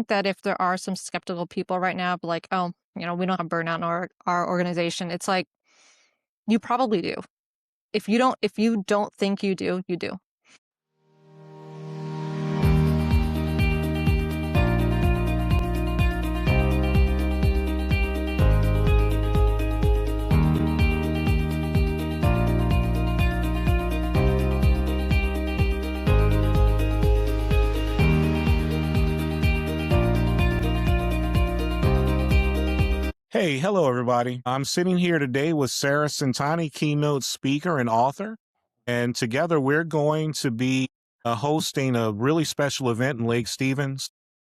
think that if there are some skeptical people right now, like, oh, we don't have burnout in our organization, it's like, you probably do. If you don't think you do, you do. Hey, hello, everybody. I'm sitting here today with Sarah Centani, keynote speaker and author. And together we're going to be hosting a really special event in Lake Stevens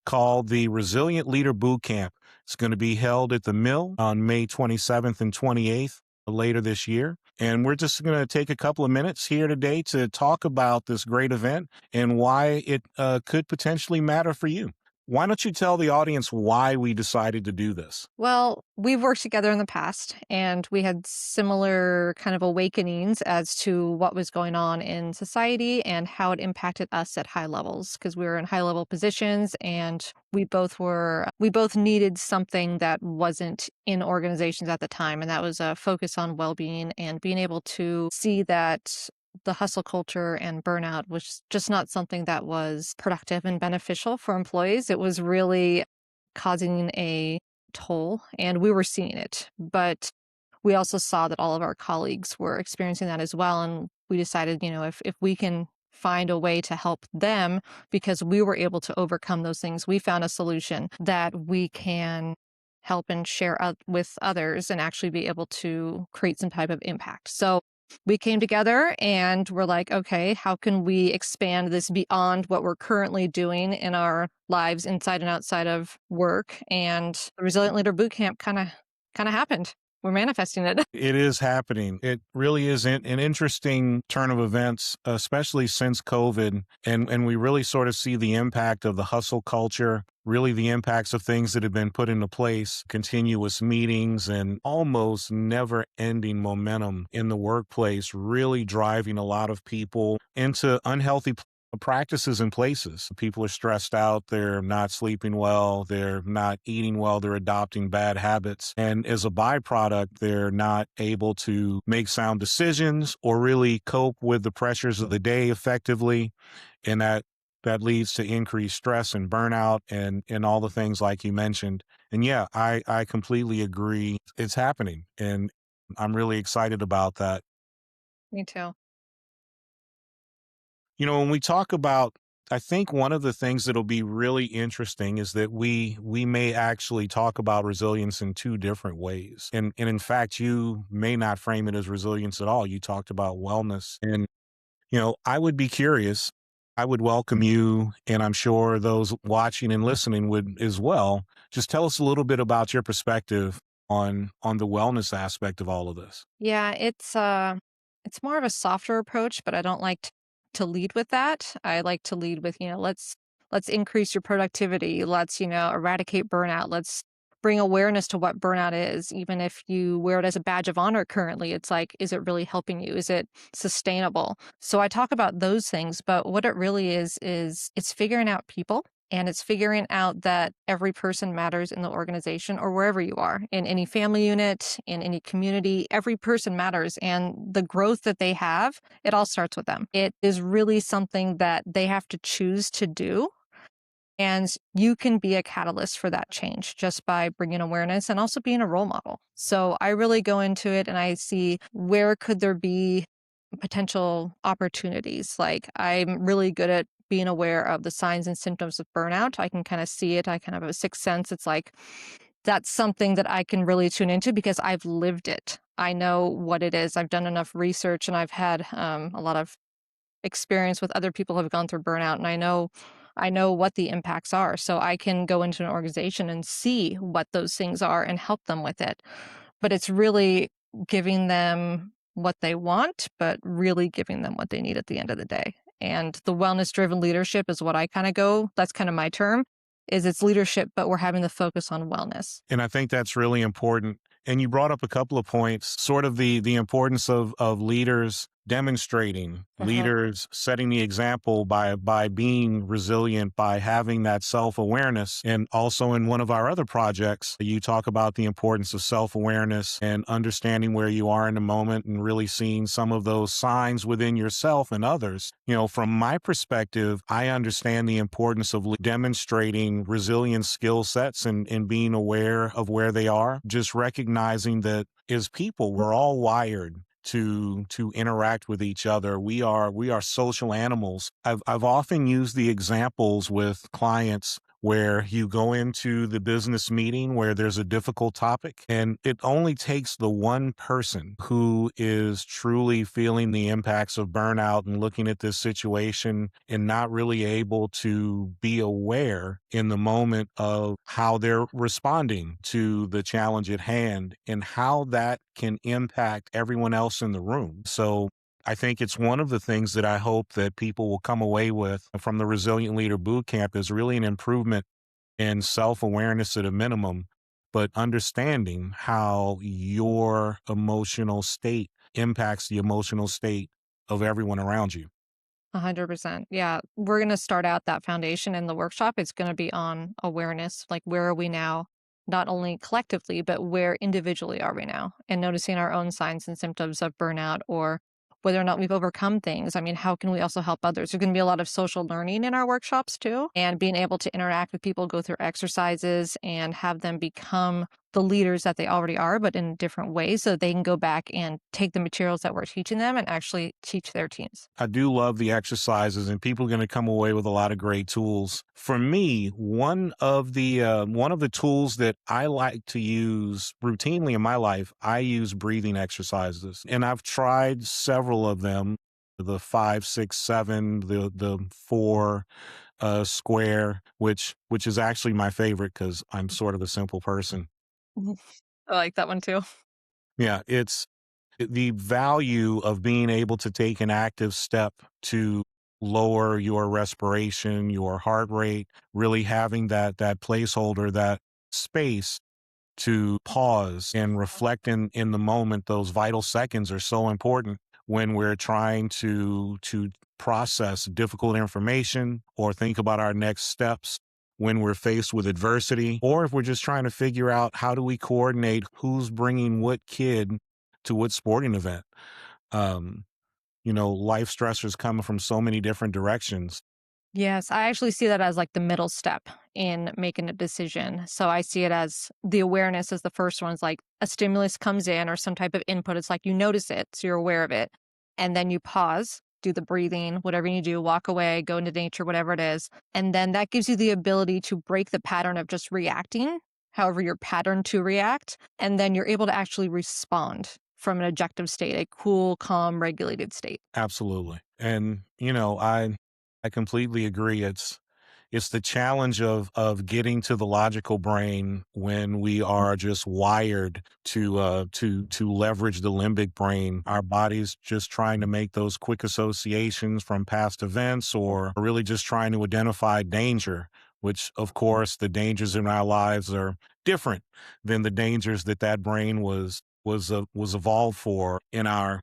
called the Resilient Leader Bootcamp. It's going to be held at the Mill on May 27th and 28th later this year. And we're just going to take a couple of minutes here today to talk about this great event and why it could potentially matter for you. Why don't you tell the audience why we decided to do this? Well, we've worked together in the past, and we had similar kind of awakenings as to what was going on in society and how it impacted us at high levels, because we were in high level positions, and we both needed something that wasn't in organizations at the time, and that was a focus on well-being and being able to see that the hustle culture and burnout was just not something that was productive and beneficial for employees. It was really causing a toll, and we were seeing it. But we also saw that all of our colleagues were experiencing that as well. And we decided, if we can find a way to help them, because we were able to overcome those things, we found a solution that we can help and share with others and actually be able to create some type of impact. So we came together and we're like, okay, how can we expand this beyond what we're currently doing in our lives inside and outside of work? And the Resilient Leader Bootcamp kind of happened. We're manifesting it. It is happening. It really is an interesting turn of events, especially since COVID. And we really sort of see the impact of the hustle culture, really the impacts of things that have been put into place, continuous meetings and almost never ending momentum in the workplace, really driving a lot of people into unhealthy practices and places. People are stressed out. They're not sleeping well. They're not eating well. They're adopting bad habits. And as a byproduct, they're not able to make sound decisions or really cope with the pressures of the day effectively. And that leads to increased stress and burnout and all the things like you mentioned. And yeah, I completely agree. It's happening. And I'm really excited about that. Me too. When we talk about, I think one of the things that'll be really interesting is that we may actually talk about resilience in two different ways. And in fact, you may not frame it as resilience at all. You talked about wellness. And, I would be curious. I would welcome you, and I'm sure those watching and listening would as well. Just tell us a little bit about your perspective on the wellness aspect of all of this. Yeah, it's more of a softer approach, but I don't like to lead with that. I like to lead with, let's increase your productivity. Let's, eradicate burnout. Let's bring awareness to what burnout is. Even if you wear it as a badge of honor currently, it's like, is it really helping you? Is it sustainable? So I talk about those things, but what it really is it's figuring out people. And it's figuring out that every person matters in the organization or wherever you are, in any family unit, in any community, every person matters. And the growth that they have, it all starts with them. It is really something that they have to choose to do. And you can be a catalyst for that change just by bringing awareness and also being a role model. So I really go into it and I see where could there be potential opportunities. Like, I'm really good at being aware of the signs and symptoms of burnout. I can kind of see it. I kind of have a sixth sense. It's like, that's something that I can really tune into because I've lived it. I know what it is. I've done enough research and I've had a lot of experience with other people who have gone through burnout, and I know what the impacts are. So I can go into an organization and see what those things are and help them with it. But it's really giving them what they want, but really giving them what they need at the end of the day. And the wellness-driven leadership is what I kind of go, that's kind of my term, is it's leadership, but we're having the focus on wellness. And I think that's really important. And you brought up a couple of points, sort of the importance of leaders demonstrating, Uh-huh. leaders setting the example by being resilient, by having that self-awareness. And also in one of our other projects, you talk about the importance of self-awareness and understanding where you are in the moment and really seeing some of those signs within yourself and others. From my perspective, I understand the importance of demonstrating resilient skill sets and being aware of where they are, just recognizing that as people, we're all wired to interact with each other. We are social animals. I've often used the examples with clients where you go into the business meeting where there's a difficult topic, and it only takes the one person who is truly feeling the impacts of burnout and looking at this situation and not really able to be aware in the moment of how they're responding to the challenge at hand and how that can impact everyone else in the room. So I think it's one of the things that I hope that people will come away with from the Resilient Leader Bootcamp is really an improvement in self-awareness at a minimum, but understanding how your emotional state impacts the emotional state of everyone around you. 100%. Yeah, we're gonna start out that foundation in the workshop. It's gonna be on awareness, like where are we now? Not only collectively, but where individually are we now? And noticing our own signs and symptoms of burnout or whether or not we've overcome things. I mean, how can we also help others? There's gonna be a lot of social learning in our workshops too, and being able to interact with people, go through exercises, and have them become the leaders that they already are, but in different ways so they can go back and take the materials that we're teaching them and actually teach their teams. I do love the exercises, and people are going to come away with a lot of great tools. For me, one of the tools that I like to use routinely in my life, I use breathing exercises, and I've tried several of them. The 5, 6, 7, the four square, which is actually my favorite because I'm sort of a simple person. Mhm. I like that one too. Yeah, it's the value of being able to take an active step to lower your respiration, your heart rate, really having that placeholder, that space to pause and reflect in the moment. Those vital seconds are so important when we're trying to process difficult information or think about our next steps when we're faced with adversity, or if we're just trying to figure out how do we coordinate who's bringing what kid to what sporting event. um Life stressors coming from so many different directions. Yes, I actually see that as like the middle step in making a decision. So I see it as the awareness as the first one is like a stimulus comes in or some type of input. It's like you notice it, so you're aware of it. And then you pause, do the breathing, whatever you do, walk away, go into nature, whatever it is. And then that gives you the ability to break the pattern of just reacting, however, your pattern to react. And then you're able to actually respond from an objective state, a cool, calm, regulated state. Absolutely. And I completely agree. It's the challenge of getting to the logical brain when we are just wired to leverage the limbic brain. Our body's just trying to make those quick associations from past events, or really just trying to identify danger, which of course the dangers in our lives are different than the dangers that brain was evolved for in our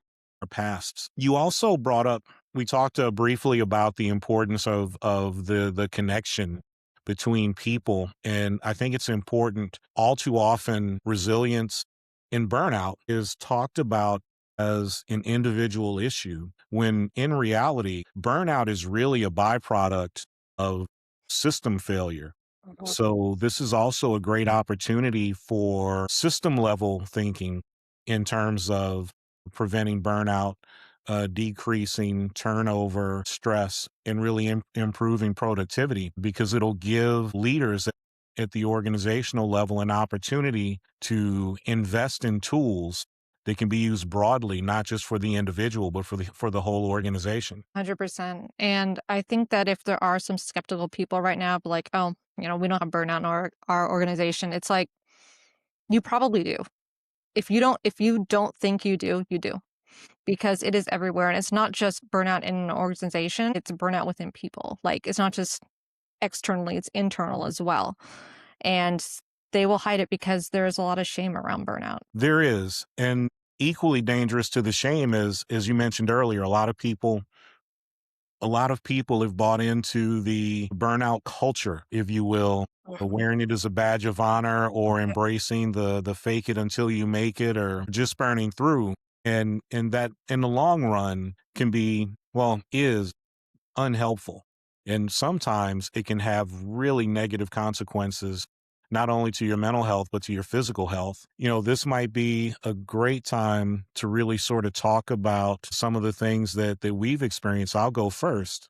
pasts. You also brought up, we talked briefly about the importance of the connection between people, and I think it's important. All too often, resilience in burnout is talked about as an individual issue, when in reality, burnout is really a byproduct of system failure. Mhm. So this is also a great opportunity for system level thinking in terms of preventing burnout, decreasing turnover, stress, and really improving productivity, because it'll give leaders at the organizational level an opportunity to invest in tools that can be used broadly, not just for the individual, but for the whole organization. 100%. And I think that if there are some skeptical people right now, be like, oh, we don't have burnout in our organization. It's like, you probably do. If you don't think you do, you do. Because it is everywhere. And it's not just burnout in an organization, it's burnout within people. Like it's not just externally, it's internal as well. And they will hide it because there is a lot of shame around burnout. There is. And equally dangerous to the shame is, as you mentioned earlier, a lot of people have bought into the burnout culture, if you will, Mhm. wearing it as a badge of honor or embracing the fake it until you make it or just burning through. And that in the long run can be, well, is unhelpful. And sometimes it can have really negative consequences, not only to your mental health, but to your physical health. This might be a great time to really sort of talk about some of the things that we've experienced. I'll go first.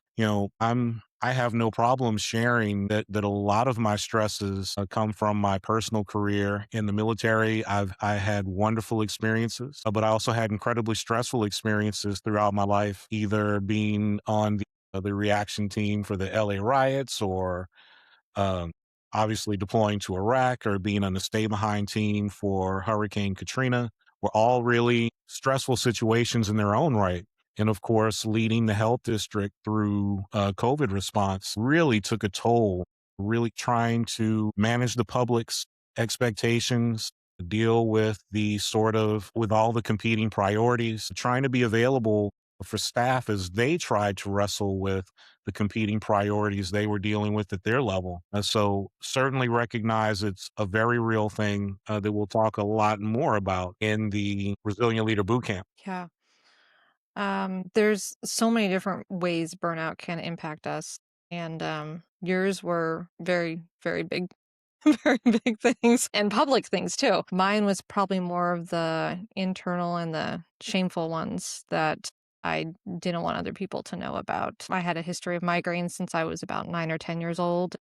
I have no problem sharing that a lot of my stresses come from my personal career in the military. I had wonderful experiences, but I also had incredibly stressful experiences throughout my life, either being on the reaction team for the LA riots or um, obviously deploying to Iraq or being on the stay behind team for Hurricane Katrina were all really stressful situations in their own right. And of course, leading the health district through COVID response really took a toll, really trying to manage the public's expectations, deal with all the competing priorities, trying to be available for staff as they tried to wrestle with the competing priorities they were dealing with at their level. So certainly recognize it's a very real thing that we'll talk a lot more about in the Resilient Leader Bootcamp. Yeah. There's so many different ways burnout can impact us. And yours were very, very big, very big things and public things too. Mine was probably more of the internal and the shameful ones that I didn't want other people to know about. I had a history of migraines since I was about 9 or 10 years old.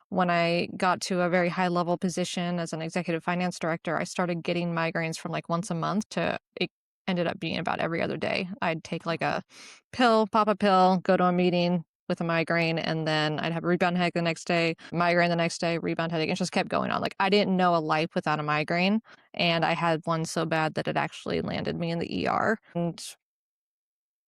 When I got to a very high level position as an executive finance director, I started getting migraines from like once a month to it ended up being about every other day. I'd take like a pill, pop a pill, go to a meeting with a migraine, and then I'd have a rebound headache the next day, migraine the next day, rebound headache. It just kept going on. Like I didn't know a life without a migraine. And I had one so bad that it actually landed me in the ER. And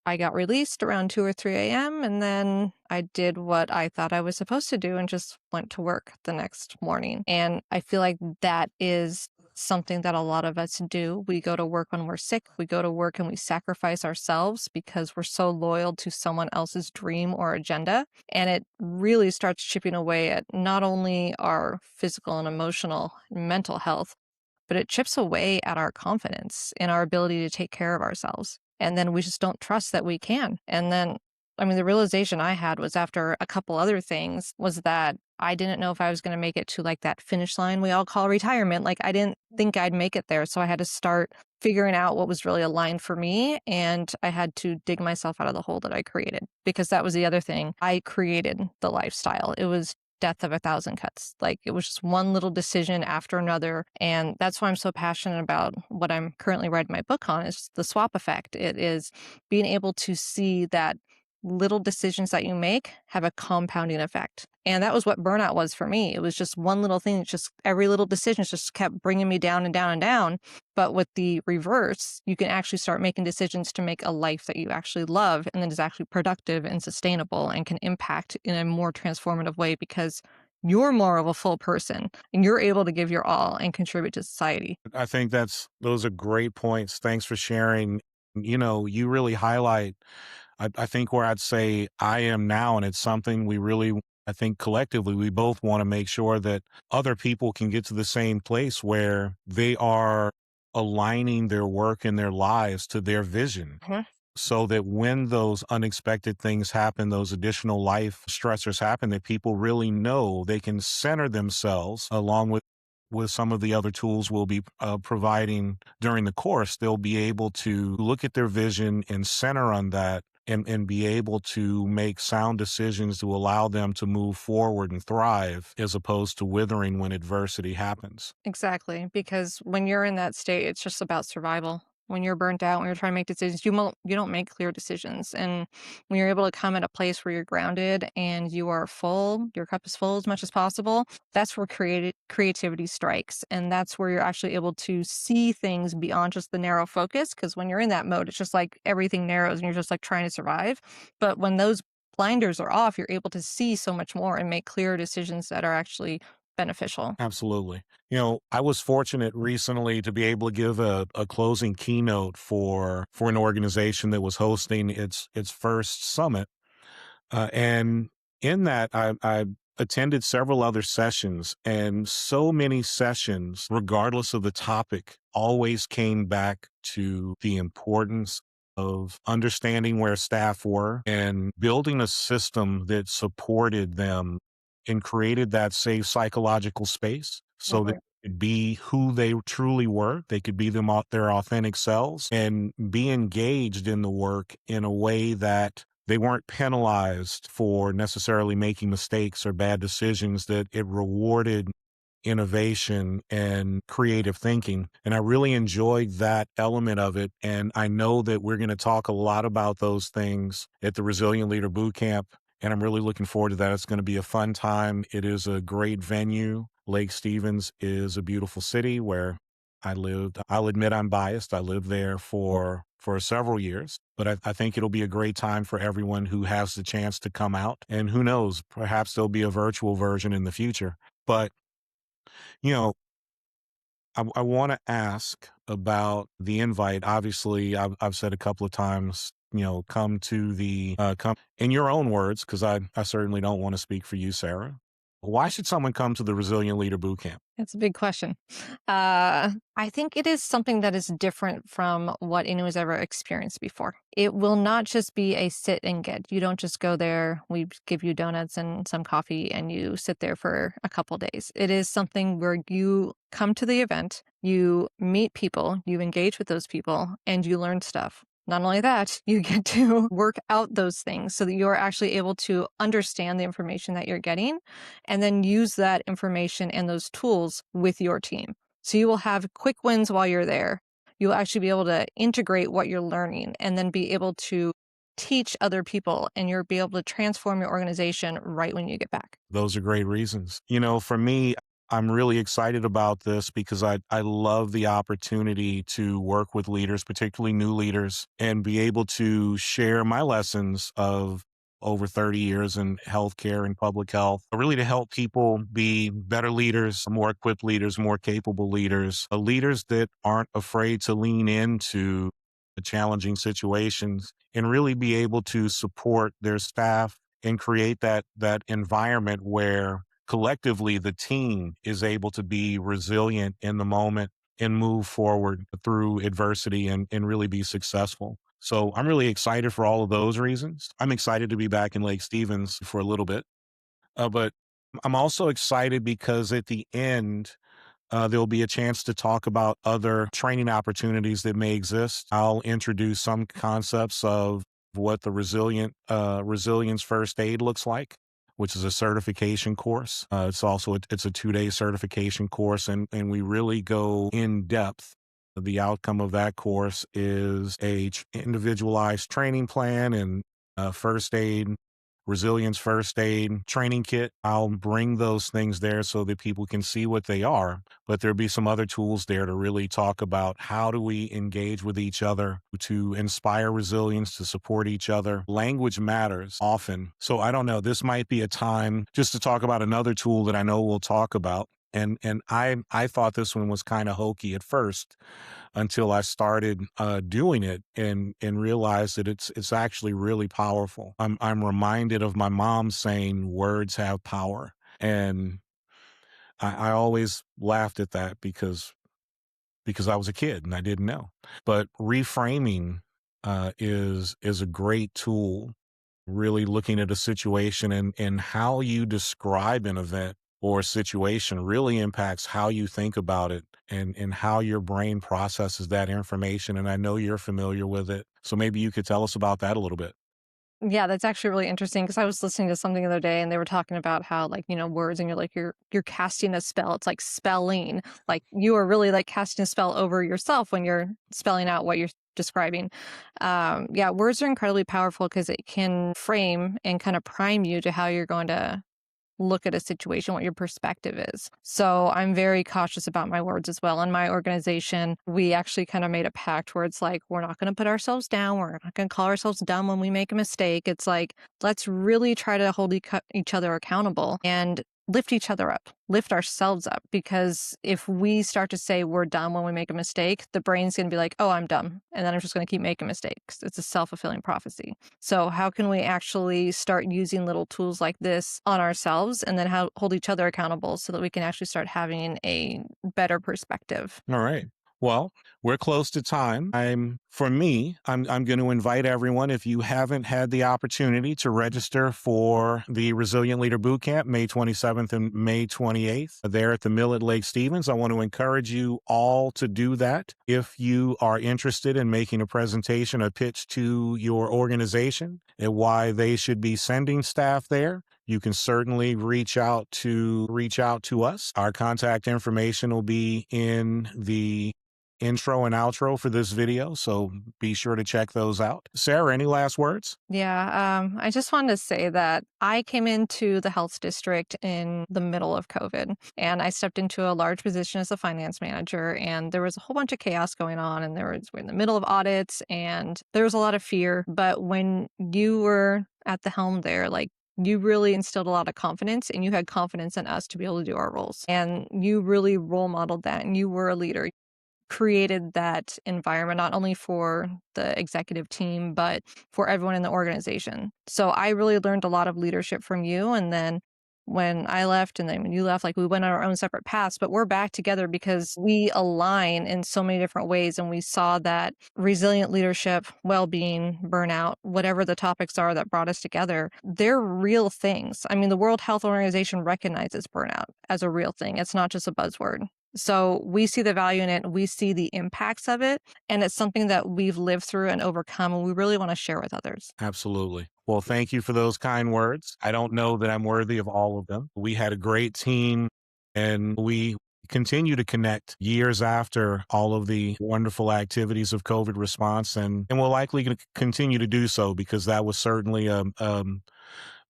I got released around 2 or 3 AM, and then I did what I thought I was supposed to do and just went to work the next morning. And I feel like that is something that a lot of us do. We go to work when we're sick. We go to work and we sacrifice ourselves because we're so loyal to someone else's dream or agenda. And it really starts chipping away at not only our physical and emotional and mental health, but it chips away at our confidence in our ability to take care of ourselves. And then we just don't trust that we can. And then, I mean, the realization I had was after a couple other things was that I didn't know if I was going to make it to like that finish line we all call retirement. Like, I didn't think I'd make it there. So I had to start figuring out what was really aligned for me. And I had to dig myself out of the hole that I created because that was the other thing. I created the lifestyle. It was death of a thousand cuts. Like it was just one little decision after another. And that's why I'm so passionate about what I'm currently writing my book on is the swap effect. It is being able to see that little decisions that you make have a compounding effect. And that was what burnout was for me. It was just one little thing. It's just every little decision just kept bringing me down and down and down. But with the reverse, you can actually start making decisions to make a life that you actually love and that is actually productive and sustainable and can impact in a more transformative way because you're more of a full person and you're able to give your all and contribute to society. I think those are great points. Thanks for sharing. You really highlight, I think, where I'd say I am now, and it's something we really, I think collectively, we both want to make sure that other people can get to the same place where they are aligning their work and their lives to their vision Mhm. so that when those unexpected things happen, those additional life stressors happen, that people really know they can center themselves along with some of the other tools we'll be providing during the course. They'll be able to look at their vision and center on that and be able to make sound decisions to allow them to move forward and thrive as opposed to withering when adversity happens. Exactly, because when you're in that state, it's just about survival. When you're burnt out, when you're trying to make decisions, you don't make clear decisions. And when you're able to come at a place where you're grounded and you are full, your cup is full as much as possible, that's where creativity strikes. And that's where you're actually able to see things beyond just the narrow focus. Because when you're in that mode, it's just like everything narrows and you're just like trying to survive. But when those blinders are off, you're able to see so much more and make clear decisions that are actually beneficial. Absolutely. I was fortunate recently to be able to give a closing keynote for an organization that was hosting its first summit. And in that, I attended several other sessions, and so many sessions, regardless of the topic, always came back to the importance of understanding where staff were and building a system that supported them and created that safe psychological space so that Right. they could be who they truly were. They could be their authentic selves and be engaged in the work in a way that they weren't penalized for necessarily making mistakes or bad decisions, that it rewarded innovation and creative thinking. And I really enjoyed that element of it. And I know that we're going to talk a lot about those things at the Resilient Leader Bootcamp. And I'm really looking forward to that. It's going to be a fun time. It is a great venue. Lake Stevens is a beautiful city where I lived. I'll admit I'm biased. I lived there for several years, but I think it'll be a great time for everyone who has the chance to come out. And who knows, perhaps there'll be a virtual version in the future. But you know, I want to ask about the invite. Obviously, I've said a couple of times, come to come in your own words, because I certainly don't want to speak for you, Sarah. Why should someone come to the Resilient Leader Bootcamp? That's a big question. I think it is something that is different from what anyone's ever experienced before. It will not just be a sit and get. You don't just go there, we give you donuts and some coffee, and you sit there for a couple days. It is something where you come to the event, you meet people, you engage with those people, and you learn stuff. Not only that, you get to work out those things so that you're actually able to understand the information that you're getting and then use that information and those tools with your team. So you will have quick wins while you're there. You'll actually be able to integrate what you're learning and then be able to teach other people, and you'll be able to transform your organization right when you get back. Those are great reasons. For me, I'm really excited about this because I love the opportunity to work with leaders, particularly new leaders, and be able to share my lessons of over 30 years in healthcare and public health, really to help people be better leaders, more equipped leaders, more capable leaders, leaders that aren't afraid to lean into the challenging situations and really be able to support their staff and create that environment where collectively the team is able to be resilient in the moment and move forward through adversity and really be successful. So I'm really excited for all of those reasons. I'm excited to be back in Lake Stevens for a little bit, but I'm also excited because at the end, there'll be a chance to talk about other training opportunities that may exist. I'll introduce some concepts of what the resilience first aid looks like, which is a certification course. It's a 2-day certification course, and we really go in depth. The outcome of that course is individualized training plan and first aid resilience first aid training kit. I'll bring those things there so that people can see what they are, but there'll be some other tools there to really talk about how do we engage with each other to inspire resilience, to support each other. Language matters often. So I don't know, this might be a time just to talk about another tool that I know we'll talk about. And I thought this one was kind of hokey at first until I started doing it and realized that it's actually really powerful. I'm reminded of my mom saying words have power, and I always laughed at that because I was a kid and I didn't know. But reframing is a great tool, really looking at a situation and how you describe an event or a situation really impacts how you think about it and how your brain processes that information. And I know you're familiar with it. So maybe you could tell us about that a little bit. Yeah, that's actually really interesting because I was listening to something the other day and they were talking about how, like, words, and you're casting a spell. It's like spelling. Like, you are really like casting a spell over yourself when you're spelling out what you're describing. Yeah, words are incredibly powerful because it can frame and kind of prime you to how you're going to look at a situation, what your perspective is. So I'm very cautious about my words as well. In my organization, we actually kind of made a pact where it's like, we're not going to put ourselves down. We're not going to call ourselves dumb when we make a mistake. It's like, let's really try to hold each other accountable. And lift each other up, lift ourselves up. Because if we start to say we're dumb when we make a mistake, the brain's going to be like, oh, I'm dumb. And then I'm just going to keep making mistakes. It's a self fulfilling prophecy. So, how can we actually start using little tools like this on ourselves and then hold each other accountable so that we can actually start having a better perspective? All right. Well, we're close to time. I'm going to invite everyone, if you haven't had the opportunity to register for the Resilient Leader Bootcamp, May 27th and May 28th, there at the Mill at Lake Stevens. I want to encourage you all to do that. If you are interested in making a presentation, a pitch to your organization and why they should be sending staff there, you can certainly reach out to us. Our contact information will be in the intro and outro for this video, so be sure to check those out. Sarah, any last words? Yeah, I just wanted to say that I came into the health district in the middle of COVID, and I stepped into a large position as a finance manager, and there was a whole bunch of chaos going on, and we're in the middle of audits, and there was a lot of fear. But when you were at the helm there, like, you really instilled a lot of confidence, and you had confidence in us to be able to do our roles. And you really role modeled that, and you were a leader, created that environment not only for the executive team but for everyone in the organization. So I really learned a lot of leadership from you, and then when I left and then when you left, like, we went on our own separate paths, but we're back together because we align in so many different ways, and we saw that resilient leadership, well-being, burnout, whatever the topics are that brought us together, they're real things. I mean, the World Health Organization recognizes burnout as a real thing. It's not just a buzzword. So we see the value in it, we see the impacts of it, and it's something that we've lived through and overcome, and we really want to share with others. Absolutely. Well, thank you for those kind words. I don't know that I'm worthy of all of them. We had a great team, and we continue to connect years after all of the wonderful activities of COVID response, and we're likely going to continue to do so because that was certainly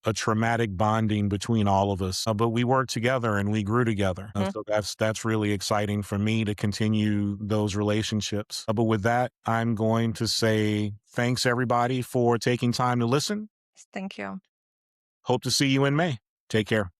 a traumatic bonding between all of us. But we worked together and we grew together. Mhm. So that's really exciting for me to continue those relationships. But with that, I'm going to say thanks everybody for taking time to listen. Thank you. Hope to see you in May. Take care.